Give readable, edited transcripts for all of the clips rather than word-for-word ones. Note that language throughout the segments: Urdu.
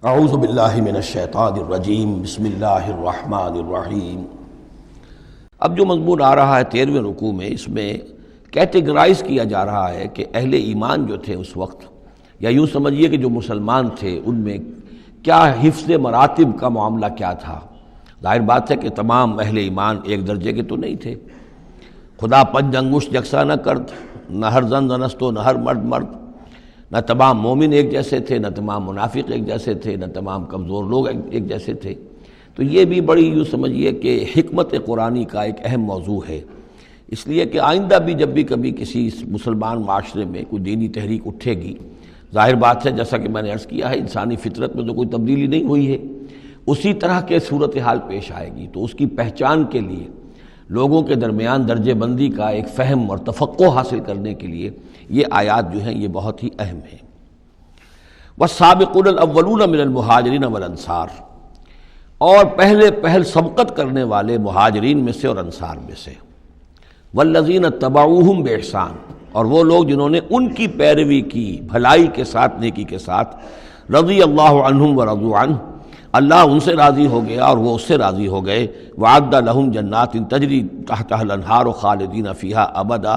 اعوذ باللہ من الشیطان الرجیم بسم اللہ الرحمن الرحیم۔ اب جو مضمون آ رہا ہے 13ویں رکوع میں، اس میں کیٹیگرائز کیا جا رہا ہے کہ اہل ایمان جو تھے اس وقت، یا یوں سمجھیے کہ جو مسلمان تھے ان میں کیا حفظ مراتب کا معاملہ کیا تھا۔ ظاہر بات ہے کہ تمام اہل ایمان ایک درجے کے تو نہیں تھے۔ خدا پنج انگشت یکساں نہ کرد، نہ ہر زن زنست و نہ ہر مرد مرد، نہ تمام مومن ایک جیسے تھے، نہ تمام منافق ایک جیسے تھے، نہ تمام کمزور لوگ ایک جیسے تھے۔ تو یہ بھی بڑی یوں سمجھیے کہ حکمت قرآنی کا ایک اہم موضوع ہے، اس لیے کہ آئندہ بھی جب بھی کبھی کسی مسلمان معاشرے میں کوئی دینی تحریک اٹھے گی، ظاہر بات ہے جیسا کہ میں نے عرض کیا ہے انسانی فطرت میں تو کوئی تبدیلی نہیں ہوئی ہے، اسی طرح کے صورتحال پیش آئے گی، تو اس کی پہچان کے لیے لوگوں کے درمیان درجہ بندی کا ایک فہم اور تفقہ حاصل کرنے کے لیے یہ آیات جو ہیں یہ بہت ہی اہم ہیں۔ والسابقون الاولون من المہاجرین والانصار، اور پہل سبقت کرنے والے مہاجرین میں سے اور انصار میں سے، والذین اتبعوہم بإحسان، اور وہ لوگ جنہوں نے ان کی پیروی کی بھلائی کے ساتھ، نیکی کے ساتھ، رضی اللہ عنہم ورضوا عنہ، اللہ ان سے راضی ہو گیا اور وہ اس سے راضی ہو گئے، وعد لہم جنات تجری تحتها الانہار خالدین فیہا ابدا،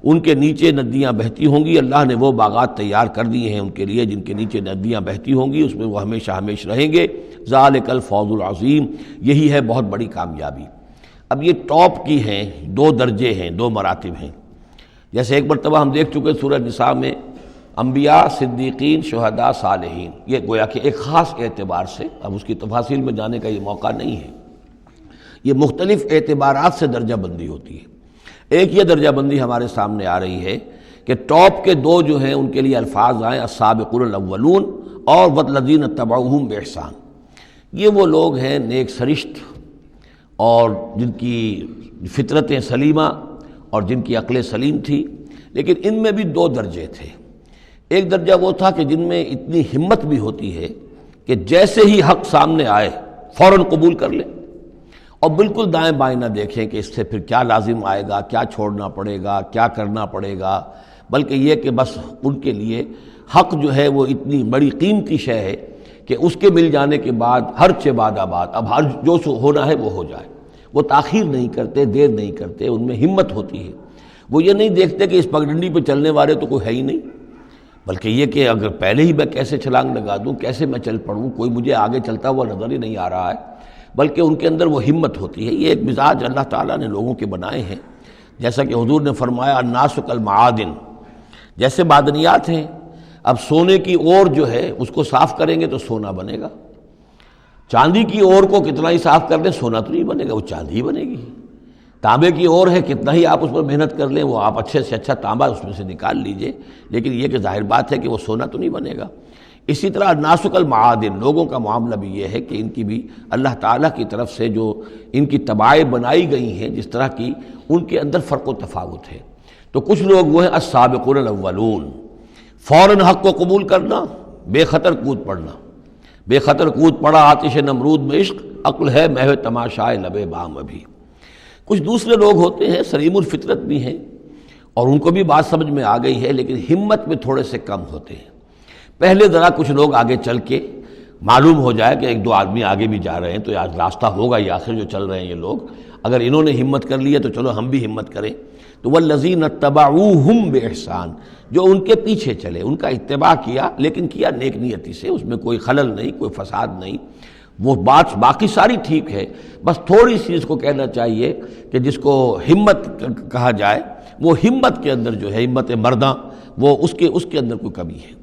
ان کے نیچے ندیاں بہتی ہوں گی، اللہ نے وہ باغات تیار کر دیے ہیں ان کے لیے جن کے نیچے ندیاں بہتی ہوں گی، اس میں وہ ہمیشہ ہمیشہ رہیں گے، ذالک الفوز العظیم، یہی ہے بہت بڑی کامیابی۔ اب یہ ٹاپ کی ہیں، دو درجے ہیں، دو مراتب ہیں۔ جیسے ایک مرتبہ ہم دیکھ چکے سورہ نساء میں انبیاء، صدیقین، شہداء، صالحین، یہ گویا کہ ایک خاص اعتبار سے، اب اس کی تفاصیل میں جانے کا یہ موقع نہیں ہے، یہ مختلف اعتبارات سے درجہ بندی ہوتی ہے۔ ایک یہ درجہ بندی ہمارے سامنے آ رہی ہے کہ ٹاپ کے دو جو ہیں ان کے لیے الفاظ آئیں السابقون الاولون اور والذین اتبعوہم بإحسان، یہ وہ لوگ ہیں نیک سرشت اور جن کی فطرتیں سلیمہ اور جن کی عقل سلیم تھی، لیکن ان میں بھی دو درجے تھے۔ ایک درجہ وہ تھا کہ جن میں اتنی ہمت بھی ہوتی ہے کہ جیسے ہی حق سامنے آئے فوراً قبول کر لیں اور بالکل دائیں بائیں نہ دیکھیں کہ اس سے پھر کیا لازم آئے گا، کیا چھوڑنا پڑے گا، کیا کرنا پڑے گا، بلکہ یہ کہ بس ان کے لیے حق جو ہے وہ اتنی بڑی قیمتی شے ہے کہ اس کے مل جانے کے بعد ہر چہ بعد آباد، اب ہر جو ہونا ہے وہ ہو جائے، وہ تاخیر نہیں کرتے، دیر نہیں کرتے، ان میں ہمت ہوتی ہے۔ وہ یہ نہیں دیکھتے کہ اس پگڈنڈی پہ چلنے والے تو کوئی ہے ہی نہیں، بلکہ یہ کہ اگر پہلے ہی میں کیسے چھلانگ لگا دوں، کیسے میں چل پڑوں، کوئی مجھے آگے چلتا ہوا نظر ہی نہیں آ رہا ہے، بلکہ ان کے اندر وہ ہمت ہوتی ہے۔ یہ ایک مزاج اللہ تعالیٰ نے لوگوں کے بنائے ہیں، جیسا کہ حضور نے فرمایا الناس کالمعادن، جیسے معدنیات ہیں۔ اب سونے کی اور جو ہے اس کو صاف کریں گے تو سونا بنے گا، چاندی کی اور کو کتنا ہی صاف کر لیں سونا تو نہیں بنے گا، وہ چاندی ہی بنے گی۔ تانبے کی اور ہے، کتنا ہی آپ اس پر محنت کر لیں وہ آپ اچھے سے اچھا تانبا اس میں سے نکال لیجئے، لیکن یہ کہ ظاہر بات ہے کہ وہ سونا تو نہیں بنے گا۔ اسی طرح الناس کالمعادن، لوگوں کا معاملہ بھی یہ ہے کہ ان کی بھی اللہ تعالیٰ کی طرف سے جو ان کی طباعیں بنائی گئی ہیں جس طرح کی، ان کے اندر فرق و تفاوت ہے۔ تو کچھ لوگ وہ ہیں السابقون الاولون، فوراً حق کو قبول کرنا، بے خطر کود پڑنا، بے خطر کود پڑا آتش نمرود میں عشق، عقل ہے محو تماشائے لبے بام ابھی۔ کچھ دوسرے لوگ ہوتے ہیں سلیم الفطرت بھی ہیں اور ان کو بھی بات سمجھ میں آ گئی ہے، لیکن ہمت میں تھوڑے سے کم ہوتے ہیں۔ پہلے ذرا کچھ لوگ آگے چل کے معلوم ہو جائے کہ ایک دو آدمی آگے بھی جا رہے ہیں تو آج راستہ ہوگا، یہ آخر جو چل رہے ہیں یہ لوگ، اگر انہوں نے ہمت کر لی ہے تو چلو ہم بھی ہمت کریں۔ تو والذین اتبعوہم بإحسان، جو ان کے پیچھے چلے، ان کا اتباع کیا، لیکن کیا نیک نیتی سے، اس میں کوئی خلل نہیں، کوئی فساد نہیں، وہ بات باقی ساری ٹھیک ہے، بس تھوڑی سی اس کو کہنا چاہیے کہ جس کو ہمت کہا جائے، وہ ہمت کے اندر جو ہے ہمت مرداں، وہ اس کے اندر کوئی کمی ہے۔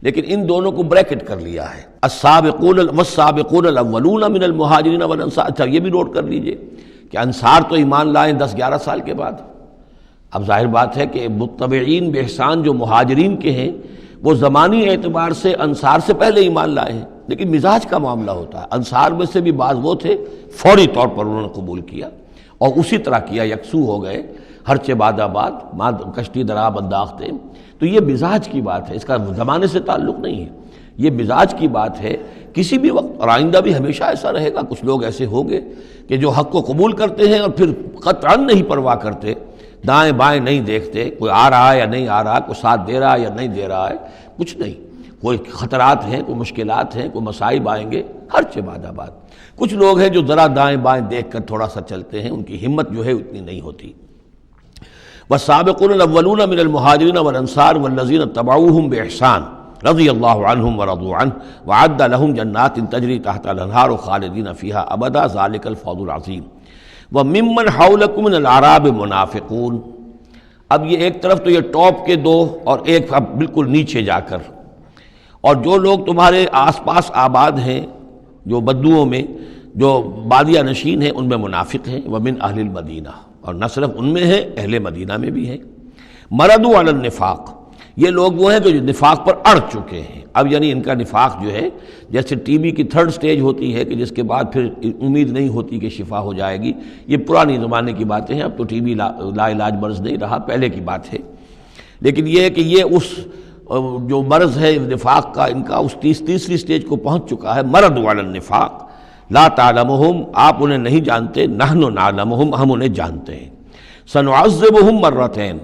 لیکن ان دونوں کو بریکٹ کر لیا ہے، السابقون والسابقون الاولون من المہاجرین والانصار۔ اچھا یہ بھی نوٹ کر لیجئے کہ انصار تو ایمان لائیں 10-11 سال کے بعد۔ اب ظاہر بات ہے کہ متبعین بإحسان جو مہاجرین کے ہیں وہ زمانی اعتبار سے انصار سے پہلے ایمان لائے ہیں، لیکن مزاج کا معاملہ ہوتا ہے۔ انصار میں سے بھی بعض وہ تھے فوری طور پر انہوں نے قبول کیا اور اسی طرح کیا، یکسو ہو گئے، ہر چہ بعد آباد کشتی درآب انداختے۔ تو یہ مزاج کی بات ہے، اس کا زمانے سے تعلق نہیں ہے، یہ مزاج کی بات ہے۔ کسی بھی وقت اور آئندہ بھی ہمیشہ ایسا رہے گا، کچھ لوگ ایسے ہوں گے کہ جو حق کو قبول کرتے ہیں اور پھر قطعاً نہیں پرواہ کرتے، دائیں بائیں نہیں دیکھتے، کوئی آ رہا ہے یا نہیں آ رہا، کوئی ساتھ دے رہا ہے یا نہیں دے رہا ہے، کچھ نہیں، کوئی خطرات ہیں، کوئی مشکلات ہیں، کوئی مصائب آئیں گے، ہر چہ بعد آباد۔ کچھ لوگ ہیں جو ذرا دائیں بائیں دیکھ کر تھوڑا سا چلتے ہیں، ان کی ہمت جو ہے اتنی نہیں ہوتی۔ والسابقون الاولون من المہاجرین والانصار والذین اتبعوہم باحسان رضی اللہ عنہم ورضوا عنہ وعد لہم جنات تجری تحت الانہار خالدین فیہا ابدا ذلک الفوز العظیم وممن حولکم من الاعراب منافقون۔ اب یہ ایک طرف تو یہ ٹاپ کے دو، اور ایک اب بالکل نیچے جا کر، اور جو لوگ تمہارے آس پاس آباد ہیں، جو بدوؤں میں، جو بادیہ نشین ہیں، ان میں منافق ہیں۔ ومن اہل المدینہ، اور نہ صرف ان میں ہیں، اہل مدینہ میں بھی ہیں۔ مردوا علی النفاق، یہ لوگ وہ ہیں کہ جو نفاق پر اڑ چکے ہیں۔ اب یعنی ان کا نفاق جو ہے جیسے ٹی بی کی تھرڈ سٹیج ہوتی ہے کہ جس کے بعد پھر امید نہیں ہوتی کہ شفا ہو جائے گی، یہ پرانی زمانے کی باتیں ہیں، اب تو ٹی بی لا علاج مرض نہیں رہا، پہلے کی بات ہے۔ لیکن یہ ہے کہ یہ اس جو مرض ہے نفاق کا، ان کا اس تیسری سٹیج کو پہنچ چکا ہے۔ مردوا علی النفاق لا تعلمہم، آپ انہیں نہیں جانتے، نحن نعلمہم، ہم انہیں جانتے ہیں۔ سنعذبہم مرتین،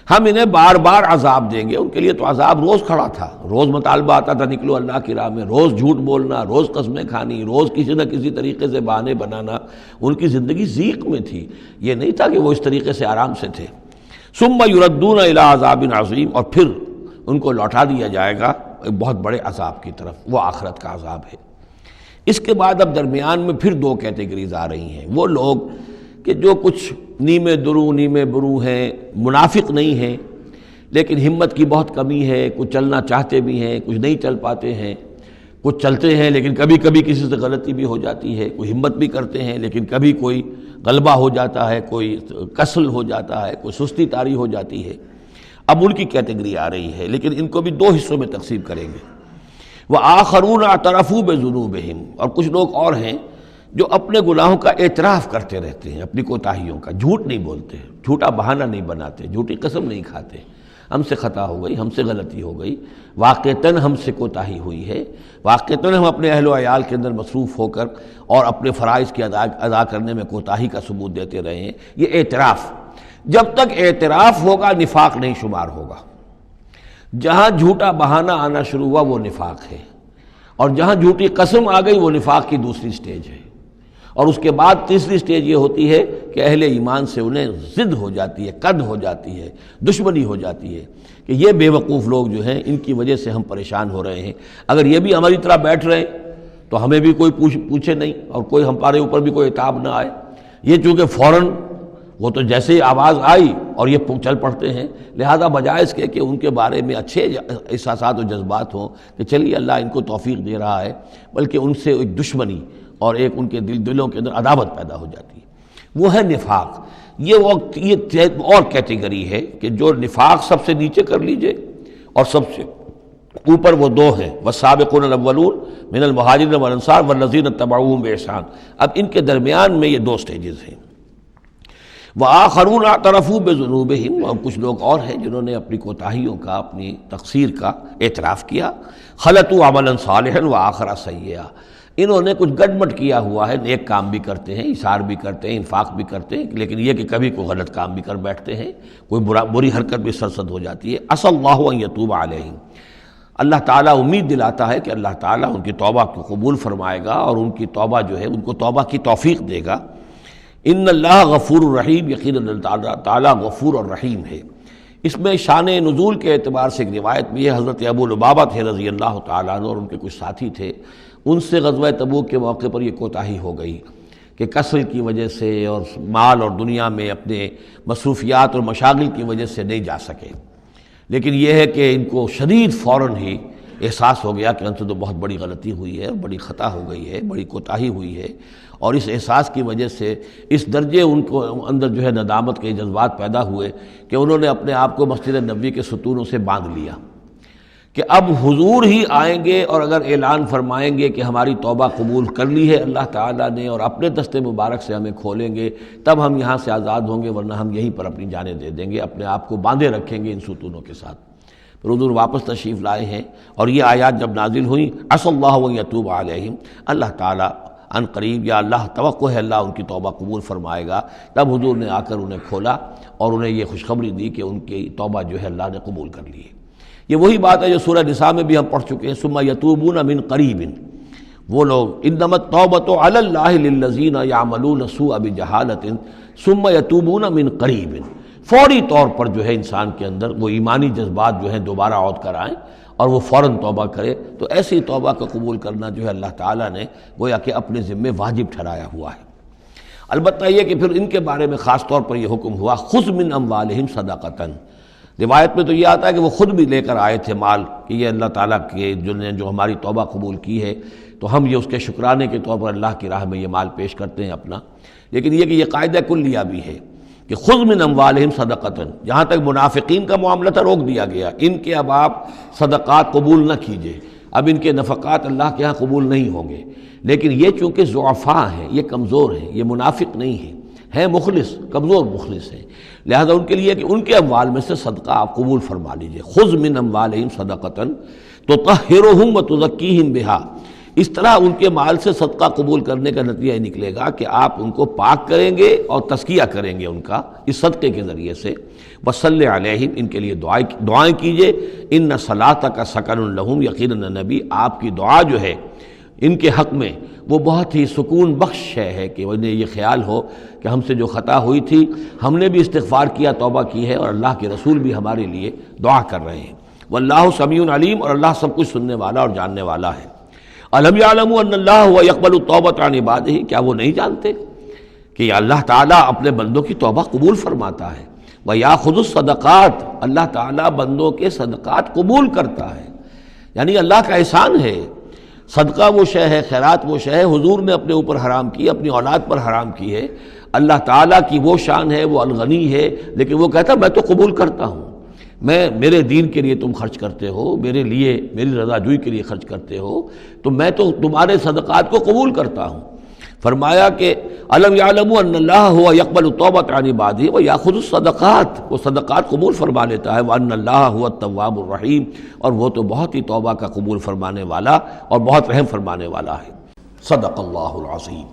ہم انہیں بار بار عذاب دیں گے۔ ان کے لیے تو عذاب روز کھڑا تھا، روز مطالبہ آتا تھا نکلو اللہ کی راہ میں، روز جھوٹ بولنا، روز قسمیں کھانی، روز کسی نہ کسی طریقے سے بہانے بنانا۔ ان کی زندگی ضیق میں تھی، یہ نہیں تھا کہ وہ اس طریقے سے آرام سے تھے۔ ثم یردون الی عذاب عظیم، اور پھر ان کو لوٹا دیا جائے گا ایک بہت بڑے عذاب کی طرف، وہ آخرت کا عذاب ہے۔ اس کے بعد اب درمیان میں پھر دو کیٹیگریز آ رہی ہیں۔ وہ لوگ کہ جو کچھ نیمے درو نیمے برو ہیں، منافق نہیں ہیں لیکن ہمت کی بہت کمی ہے، کچھ چلنا چاہتے بھی ہیں، کچھ نہیں چل پاتے ہیں، کچھ چلتے ہیں لیکن کبھی کبھی کسی سے غلطی بھی ہو جاتی ہے، کوئی ہمت بھی کرتے ہیں لیکن کبھی کوئی غلبہ ہو جاتا ہے، کوئی کسل ہو جاتا ہے، کوئی سستی طاری ہو جاتی ہے۔ اب ان کی کیٹیگری آ رہی ہے، لیکن ان کو بھی دو حصوں میں تقسیم کریں گے۔ وآخرون اعترفوا بذنوبہم، اور کچھ لوگ اور ہیں جو اپنے گناہوں کا اعتراف کرتے رہتے ہیں، اپنی کوتاہیوں کا، جھوٹ نہیں بولتے، جھوٹا بہانہ نہیں بناتے، جھوٹی قسم نہیں کھاتے، ہم سے خطا ہو گئی، ہم سے غلطی ہو گئی، واقعتاً ہم سے کوتاہی ہوئی ہے، واقعتاً ہم اپنے اہل و عیال کے اندر مصروف ہو کر اور اپنے فرائض کی ادا کرنے میں کوتاہی کا ثبوت دیتے رہے ہیں۔ یہ اعتراف، جب تک اعتراف ہوگا نفاق نہیں شمار ہوگا۔ جہاں جھوٹا بہانہ آنا شروع ہوا وہ نفاق ہے، اور جہاں جھوٹی قسم آ گئی وہ نفاق کی دوسری سٹیج ہے۔ اور اس کے بعد تیسری سٹیج یہ ہوتی ہے کہ اہل ایمان سے انہیں ضد ہو جاتی ہے، قد ہو جاتی ہے، دشمنی ہو جاتی ہے کہ یہ بے وقوف لوگ جو ہیں ان کی وجہ سے ہم پریشان ہو رہے ہیں، اگر یہ بھی ہماری طرح بیٹھ رہے ہیں تو ہمیں بھی کوئی پوچھے نہیں اور کوئی ہمارے اوپر بھی کوئی عتاب نہ آئے۔ یہ چونکہ فوراً وہ تو جیسے ہی آواز آئی اور یہ چل پڑتے ہیں، لہذا بجائے اس کے کہ ان کے بارے میں اچھے احساسات و جذبات ہوں کہ چلیے اللہ ان کو توفیق دے رہا ہے، بلکہ ان سے ایک دشمنی اور ایک ان کے دلوں کے اندر عداوت پیدا ہو جاتی ہے، وہ ہے نفاق۔ یہ اور کیٹیگری ہے کہ جو نفاق سب سے نیچے کر لیجئے، اور سب سے اوپر وہ دو ہیں، والسابقون الاولون من المہاجرین والانصار والذین اتبعوہم باحسان۔ اب ان کے درمیان میں یہ دو سٹیجز ہیں۔ وآخرون اعترفوا بذنوبہم، اور کچھ لوگ اور ہیں جنہوں نے اپنی کوتاہیوں کا، اپنی تقصیر کا اعتراف کیا۔ خلطوا عملا صالحا وآخر سیئا، انہوں نے کچھ گڈمٹ کیا ہوا ہے، نیک کام بھی کرتے ہیں، اثار بھی کرتے ہیں، انفاق بھی کرتے ہیں، لیکن یہ کہ کبھی کوئی غلط کام بھی کر بیٹھتے ہیں، کوئی بری حرکت بھی سرزد ہو جاتی ہے۔ عسى اللہ ان یتوب علیہم، اللہ تعالیٰ امید دلاتا ہے کہ اللہ تعالیٰ ان کی توبہ کو قبول فرمائے گا اور ان کی توبہ جو ہے ان کو توبہ کی توفیق دے گا۔ ان اللہ غفور الرحیم، یقیناً اللہ تعالیٰ غفور اور رحیم ہے۔ اس میں شان نزول کے اعتبار سے ایک روایت بھی ہے، حضرت ابو لبابہ تھے رضی اللہ تعالیٰ عنہ اور ان کے کچھ ساتھی تھے، ان سے غزوہ تبوک کے موقع پر یہ کوتاہی ہو گئی کہ کسل کی وجہ سے اور مال اور دنیا میں اپنے مصروفیات اور مشاغل کی وجہ سے نہیں جا سکے، لیکن یہ ہے کہ ان کو شدید فوراً ہی احساس ہو گیا کہ ان سے تو بہت بڑی غلطی ہوئی ہے، بڑی خطا ہو گئی ہے، بڑی کوتاہی ہوئی ہے، اور اس احساس کی وجہ سے اس درجے ان کو اندر جو ہے ندامت کے جذبات پیدا ہوئے کہ انہوں نے اپنے آپ کو مسجد نبوی کے ستونوں سے باندھ لیا کہ اب حضور ہی آئیں گے اور اگر اعلان فرمائیں گے کہ ہماری توبہ قبول کر لی ہے اللہ تعالیٰ نے اور اپنے دست مبارک سے ہمیں کھولیں گے، تب ہم یہاں سے آزاد ہوں گے، ورنہ ہم یہیں پر اپنی جانیں دے دیں گے، اپنے آپ کو باندھے رکھیں گے ان ستونوں کے ساتھ۔ پھر حضور واپس تشریف لائے ہیں اور یہ آیات جب نازل ہوئیں، عسى اللہ ان یتوب علیہم، اللہ تعالیٰ ان قریب، یا اللہ توقع ہے اللہ ان کی توبہ قبول فرمائے گا، تب حضور نے آ کر انہیں کھولا اور انہیں یہ خوشخبری دی کہ ان کی توبہ جو ہے اللہ نے قبول کر لی ہے۔ یہ وہی بات ہے جو سورہ نساء میں بھی ہم پڑھ چکے ہیں، ثم یتوبون من قریب، وہ لوگ انما التوبۃ علی اللہ للذین یعملون السوء بجہالۃ ثم یتوبون من قریب، فوری طور پر جو ہے انسان کے اندر وہ ایمانی جذبات جو ہیں دوبارہ عود کر آئیں اور وہ فوراً توبہ کرے، تو ایسی توبہ کا قبول کرنا جو ہے اللہ تعالیٰ نے گویا کہ اپنے ذمے واجب ٹھہرایا ہوا ہے۔ البتہ یہ کہ پھر ان کے بارے میں خاص طور پر یہ حکم ہوا خذ من اموالہم صدقۃ، روایت میں تو یہ آتا ہے کہ وہ خود بھی لے کر آئے تھے مال کہ یہ اللہ تعالیٰ کے جو ہماری توبہ قبول کی ہے تو ہم یہ اس کے شکرانے کے طور پر اللہ کی راہ میں یہ مال پیش کرتے ہیں اپنا، لیکن یہ کہ یہ قاعدہ کلیہ بھی ہے کہ خذ من اموالہم صدقۃ، جہاں تک منافقین کا معاملہ تھا روک دیا گیا، ان کے اب آپ صدقات قبول نہ کیجئے، اب ان کے نفقات اللہ کے ہاں قبول نہیں ہوں گے، لیکن یہ چونکہ ضعفاء ہیں، یہ کمزور ہیں، یہ منافق نہیں ہیں مخلص، کمزور مخلص ہیں، لہذا ان کے لیے کہ ان کے اموال میں سے صدقہ آپ قبول فرما لیجئے، خذ من اموالہم صدقۃ تطہرہم وتزکیہم بہا، اس طرح ان کے مال سے صدقہ قبول کرنے کا نتیجہ یہ نکلے گا کہ آپ ان کو پاک کریں گے اور تزکیہ کریں گے ان کا اس صدقے کے ذریعے سے، وصلی علیہم، ان کے لیے دعائیں کیجئے، ان صلاتک سکن لہم، یقیناً نبی آپ کی دعا جو ہے ان کے حق میں وہ بہت ہی سکون بخش ہے کہ انہیں یہ خیال ہو کہ ہم سے جو خطا ہوئی تھی ہم نے بھی استغفار کیا، توبہ کی ہے، اور اللہ کے رسول بھی ہمارے لیے دعا کر رہے ہیں، واللہ سمیع علیم، اور اللہ سب کچھ سننے والا اور جاننے والا ہے۔ الم یعلموا ان اللہ هو یقبل التوبۃ عن عبادہ، کیا وہ نہیں جانتے کہ اللہ تعالیٰ اپنے بندوں کی توبہ قبول فرماتا ہے، ویاخذ الصدقات، اللہ تعالیٰ بندوں کے صدقات قبول کرتا ہے، یعنی اللہ کا احسان ہے، صدقہ وہ شے ہے، خیرات وہ شے ہے حضور نے اپنے اوپر حرام کی، اپنی اولاد پر حرام کی ہے، اللہ تعالیٰ کی وہ شان ہے، وہ الغنی ہے، لیکن وہ کہتا میں تو قبول کرتا ہوں، میرے دین کے لیے تم خرچ کرتے ہو، میرے لیے میری رضا جوئی کے لیے خرچ کرتے ہو، تو میں تو تمہارے صدقات کو قبول کرتا ہوں۔ فرمایا کہ الم یعلموا ان اللہ هو یقبل التوبۃ عن عبادہ ویاخذ الصدقات، وہ صدقات قبول فرما لیتا ہے، وان اللہ هو التواب الرحیم، اور وہ تو بہت ہی توبہ کا قبول فرمانے والا اور بہت رحم فرمانے والا ہے۔ صدق اللہ العظیم۔